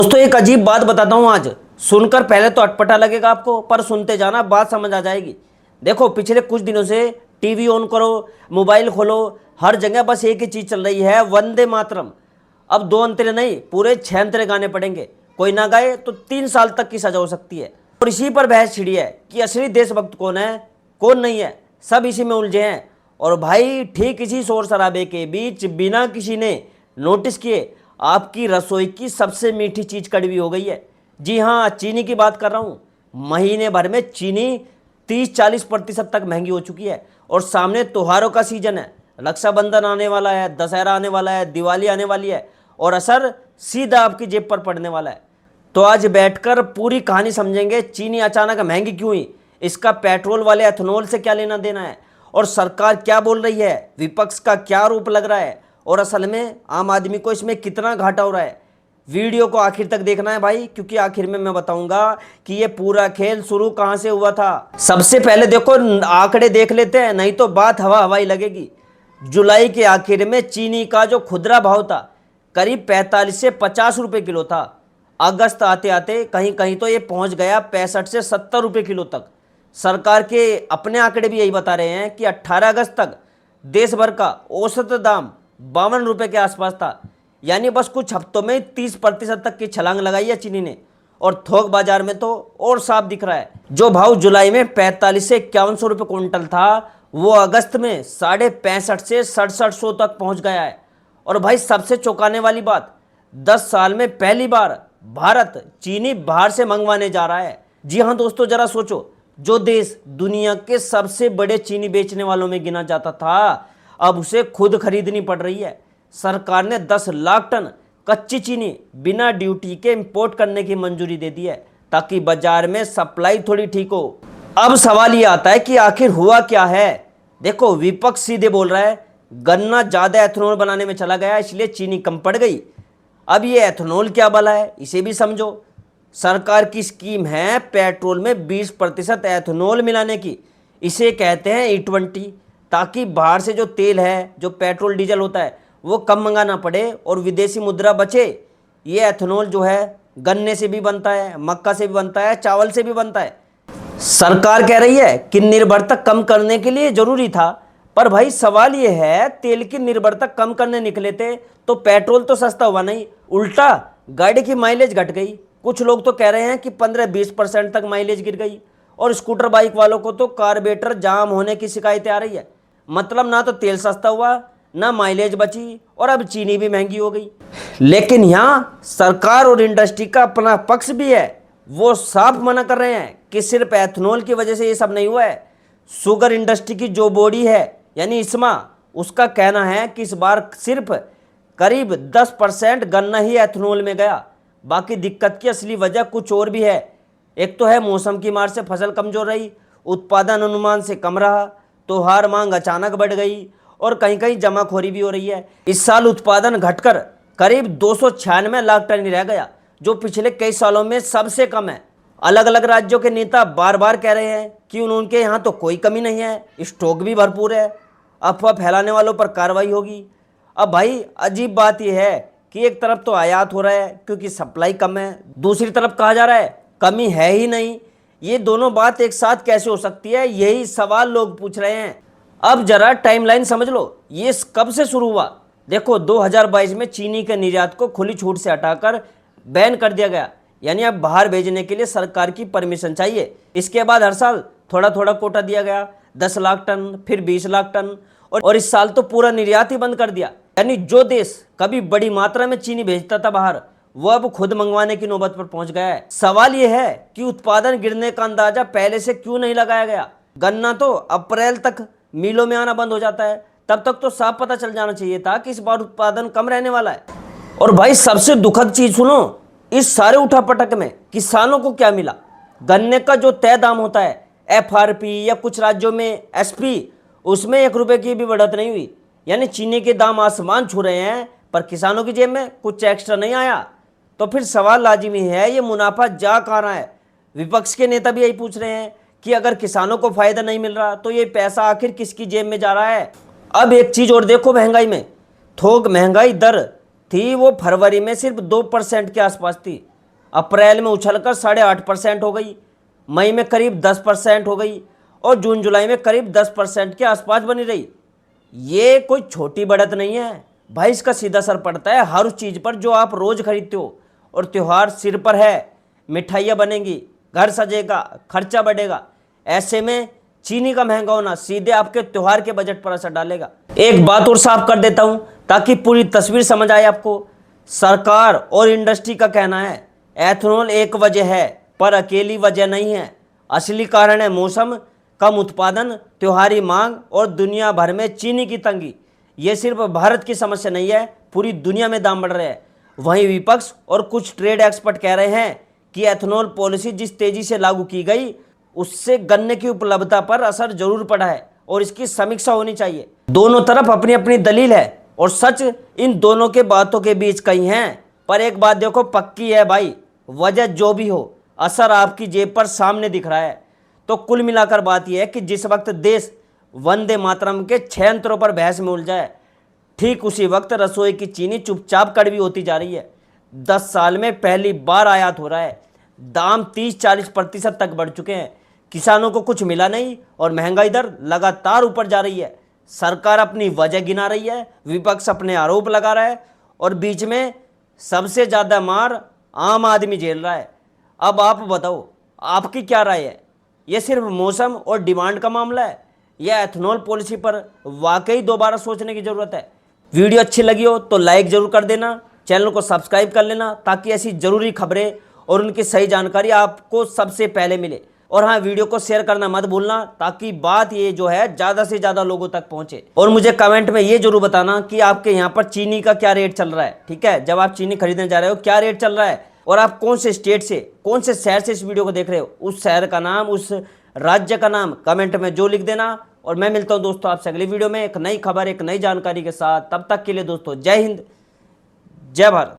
दोस्तों एक अजीब बात बताता हूं आज। सुनकर पहले तो अटपटा लगेगा आपको, पर सुनते जाना बात समझ आ जाएगी। देखो पिछले कुछ दिनों से टीवी ऑन करो, मोबाइल खोलो, हर जगह बस एक ही चीज चल रही है, वंदे मातरम। अब दो अंतरे नहीं, पूरे 6 अंतरे गाने पड़ेंगे। कोई ना गाए तो 3 साल तक की सजा हो सकती है। और इसी पर बहस छिड़ी है कि असली देशभक्त कौन है, कौन नहीं है। सब इसी में उलझे हैं। और भाई ठीक इसी शोर शराबे के बीच बिना किसी ने नोटिस किए आपकी रसोई की सबसे मीठी चीज कड़वी हो गई है। जी हाँ, चीनी की बात कर रहा हूं। महीने भर में चीनी 30-40% तक महंगी हो चुकी है। और सामने त्योहारों का सीजन है, रक्षाबंधन आने वाला है, दशहरा आने वाला है, दिवाली आने वाली है, और असर सीधा आपकी जेब पर पड़ने वाला है। तो आज बैठकर पूरी कहानी समझेंगे। चीनी अचानक महंगी क्यों हुई, इसका पेट्रोल वाले एथेनॉल से क्या लेना देना है, और सरकार क्या बोल रही है, विपक्ष का क्या रूप लग रहा है, और असल में आम आदमी को इसमें कितना घाटा हो रहा है। वीडियो को आखिर तक देखना है भाई, क्योंकि आखिर में मैं बताऊंगा कि ये पूरा खेल शुरू कहां से हुआ था। सबसे पहले देखो आंकड़े देख लेते हैं, नहीं तो बात हवा हवाई लगेगी। जुलाई के आखिर में चीनी का जो खुदरा भाव था करीब 45 से 50 रुपए किलो था। अगस्त आते आते कहीं कहीं तो ये पहुंच गया 65 से 70 रुपए किलो तक। सरकार के अपने आंकड़े भी यही बता रहे हैं कि 18 अगस्त तक देश भर का औसत दाम 52 रुपए के आसपास था। यानी बस कुछ हफ्तों में 30% तक की छलांग लगाई है चीनी ने। और थोक बाजार में तो और साफ दिख रहा है। जो भाव जुलाई में 45 से 5100 रुपये क्विंटल था, वो अगस्त में 65.5 से 6700 तक पहुंच गया है। और भाई सबसे चौंकाने वाली बात, 10 साल में पहली बार भारत चीनी बाहर से मंगवाने जा रहा है। जी हाँ दोस्तों, जरा सोचो, जो देश दुनिया के सबसे बड़े चीनी बेचने वालों में गिना जाता था, अब उसे खुद खरीदनी पड़ रही है। सरकार ने 10 लाख टन कच्ची चीनी बिना ड्यूटी के इंपोर्ट करने की मंजूरी दे दी है, ताकि बाजार में सप्लाई थोड़ी ठीक हो। अब सवाल ये आता है कि आखिर हुआ क्या है। देखो विपक्ष सीधे बोल रहा है गन्ना ज्यादा एथेनॉल बनाने में चला गया, इसलिए चीनी कम पड़ गई। अब ये एथेनॉल क्या भला है, इसे भी समझो। सरकार की स्कीम है पेट्रोल में 20% एथेनॉल मिलाने की। इसे कहते हैं E20, ताकि बाहर से जो तेल है, जो पेट्रोल डीजल होता है, वो कम मंगाना पड़े और विदेशी मुद्रा बचे। ये एथेनॉल जो है गन्ने से भी बनता है, मक्का से भी बनता है, चावल से भी बनता है। सरकार कह रही है कि निर्भरता कम करने के लिए जरूरी था, पर भाई सवाल ये है तेल की निर्भरता कम करने निकले थे तो पेट्रोल तो सस्ता हुआ नहीं, उल्टा गाड़ी की माइलेज घट गई। कुछ लोग तो कह रहे हैं कि 15-20% तक माइलेज गिर गई। और स्कूटर बाइक वालों को तो कार्बोरेटर जाम होने की शिकायतें आ रही है। मतलब ना तो तेल सस्ता हुआ, ना माइलेज बची, और अब चीनी भी महंगी हो गई। लेकिन यहाँ सरकार और इंडस्ट्री का अपना पक्ष भी है। वो साफ मना कर रहे हैं कि सिर्फ एथेनॉल की वजह से ये सब नहीं हुआ है। शुगर इंडस्ट्री की जो बॉडी है यानी इस्मा, उसका कहना है कि इस बार सिर्फ करीब 10% गन्ना ही एथेनॉल में गया। बाकी दिक्कत की असली वजह कुछ और भी है। एक तो है मौसम की मार से फसल कमजोर रही, उत्पादन अनुमान से कम रहा, त्योहार मांग अचानक बढ़ गई, और कहीं कहीं जमाखोरी भी हो रही है। इस साल उत्पादन घटकर करीब 296 लाख टन ही रह गया, जो पिछले कई सालों में सबसे कम है। अलग अलग राज्यों के नेता बार बार कह रहे हैं कि उनके यहाँ तो कोई कमी नहीं है, स्टॉक भी भरपूर है, अफवाह फैलाने वालों पर कार्रवाई होगी। अब भाई अजीब बात यह है कि एक तरफ तो आयात हो रहा है क्योंकि सप्लाई कम है, दूसरी तरफ कहा जा रहा है कमी है ही नहीं। ये दोनों बात एक साथ कैसे हो सकती है, यही सवाल लोग पूछ रहे हैं। अब जरा टाइमलाइन समझ लो, ये कब से शुरू हुआ। देखो 2022 में चीनी के निर्यात को खुली छूट से हटाकर बैन कर दिया गया, यानी अब बाहर भेजने के लिए सरकार की परमिशन चाहिए। इसके बाद हर साल थोड़ा थोड़ा कोटा दिया गया, 10 लाख टन, फिर 20 लाख टन, और इस साल तो पूरा निर्यात ही बंद कर दिया। यानी जो देश कभी बड़ी मात्रा में चीनी भेजता था बाहर, वो अब खुद मंगवाने की नौबत पर पहुंच गया है। सवाल यह है कि उत्पादन गिरने का अंदाजा पहले से क्यों नहीं लगाया गया। गन्ना तो अप्रैल तक मिलों में आना बंद हो जाता है, तब तक तो साफ पता चल जाना चाहिए था कि इस बार उत्पादन कम रहने वाला है। और भाई सबसे दुखद चीज सुनो, इस सारे उठापटक में किसानों को क्या मिला। गन्ने का जो तय दाम होता है FRP या कुछ राज्यों में SP, उसमें 1 रुपए की भी बढ़त नहीं हुई। यानी चीनी के दाम आसमान छू रहे हैं, पर किसानों की जेब में कुछ एक्स्ट्रा नहीं आया। तो फिर सवाल लाजिमी है, ये मुनाफा जा कहाँ रहा है। विपक्ष के नेता भी यही पूछ रहे हैं कि अगर किसानों को फायदा नहीं मिल रहा तो ये पैसा आखिर किसकी जेब में जा रहा है। अब एक चीज और देखो, महंगाई में थोक महंगाई दर थी वो फरवरी में सिर्फ 2% के आसपास थी, अप्रैल में उछलकर 8.5% हो गई, मई में करीब 10% हो गई और जून जुलाई में करीब 10% के आसपास बनी रही। ये कोई छोटी बढ़त नहीं है भाई, इसका सीधा असर पड़ता है हर उस चीज़ पर जो आप रोज़ खरीदते हो। और त्यौहार सिर पर है, मिठाइयाँ बनेंगी, घर सजेगा, खर्चा बढ़ेगा। ऐसे में चीनी का महंगा होना सीधे आपके त्यौहार के बजट पर असर डालेगा। एक बात और साफ कर देता हूँ ताकि पूरी तस्वीर समझ आए आपको। सरकार और इंडस्ट्री का कहना है एथेनॉल एक वजह है पर अकेली वजह नहीं है। असली कारण है मौसम, कम उत्पादन, त्योहारी मांग और दुनिया भर में चीनी की तंगी। ये सिर्फ भारत की समस्या नहीं है, पूरी दुनिया में दाम बढ़ रहे हैं। वहीं विपक्ष और कुछ ट्रेड एक्सपर्ट कह रहे हैं कि एथेनॉल पॉलिसी जिस तेजी से लागू की गई उससे गन्ने की उपलब्धता पर असर जरूर पड़ा है और इसकी समीक्षा होनी चाहिए। दोनों तरफ अपनी अपनी दलील है और सच इन दोनों के बातों के बीच कहीं है। पर एक बात देखो पक्की है भाई, वजह जो भी हो असर आपकी जेब पर सामने दिख रहा है। तो कुल मिलाकर बात यह है कि जिस वक्त देश वंदे मातरम के 6 अंतरों पर बहस में उलझा है, ठीक उसी वक्त रसोई की चीनी चुपचाप कड़वी होती जा रही है। 10 साल में पहली बार आयात हो रहा है, दाम 30-40% तक बढ़ चुके हैं, किसानों को कुछ मिला नहीं और महंगाई दर लगातार ऊपर जा रही है। सरकार अपनी वजह गिना रही है, विपक्ष अपने आरोप लगा रहा है और बीच में सबसे ज़्यादा मार आम आदमी झेल रहा है। अब आप बताओ आपकी क्या राय है? ये सिर्फ मौसम और डिमांड का मामला है या एथेनॉल पॉलिसी पर वाकई दोबारा सोचने की ज़रूरत है? वीडियो अच्छी लगी हो तो लाइक ज़रूर कर देना, चैनल को सब्सक्राइब कर लेना ताकि ऐसी ज़रूरी खबरें और उनकी सही जानकारी आपको सबसे पहले मिले। और हाँ, वीडियो को शेयर करना मत भूलना ताकि बात ये जो है ज़्यादा से ज़्यादा लोगों तक पहुँचे। और मुझे कमेंट में ये जरूर बताना कि आपके यहाँ पर चीनी का क्या रेट चल रहा है। ठीक है, जब आप चीनी खरीदने जा रहे हो क्या रेट चल रहा है और आप कौन से स्टेट से, कौन से शहर से इस वीडियो को देख रहे हो, उस शहर का नाम, उस राज्य का नाम कमेंट में जो लिख देना। और मैं मिलता हूँ दोस्तों आपसे अगली वीडियो में एक नई खबर, एक नई जानकारी के साथ। तब तक के लिए दोस्तों जय हिंद, जय भारत।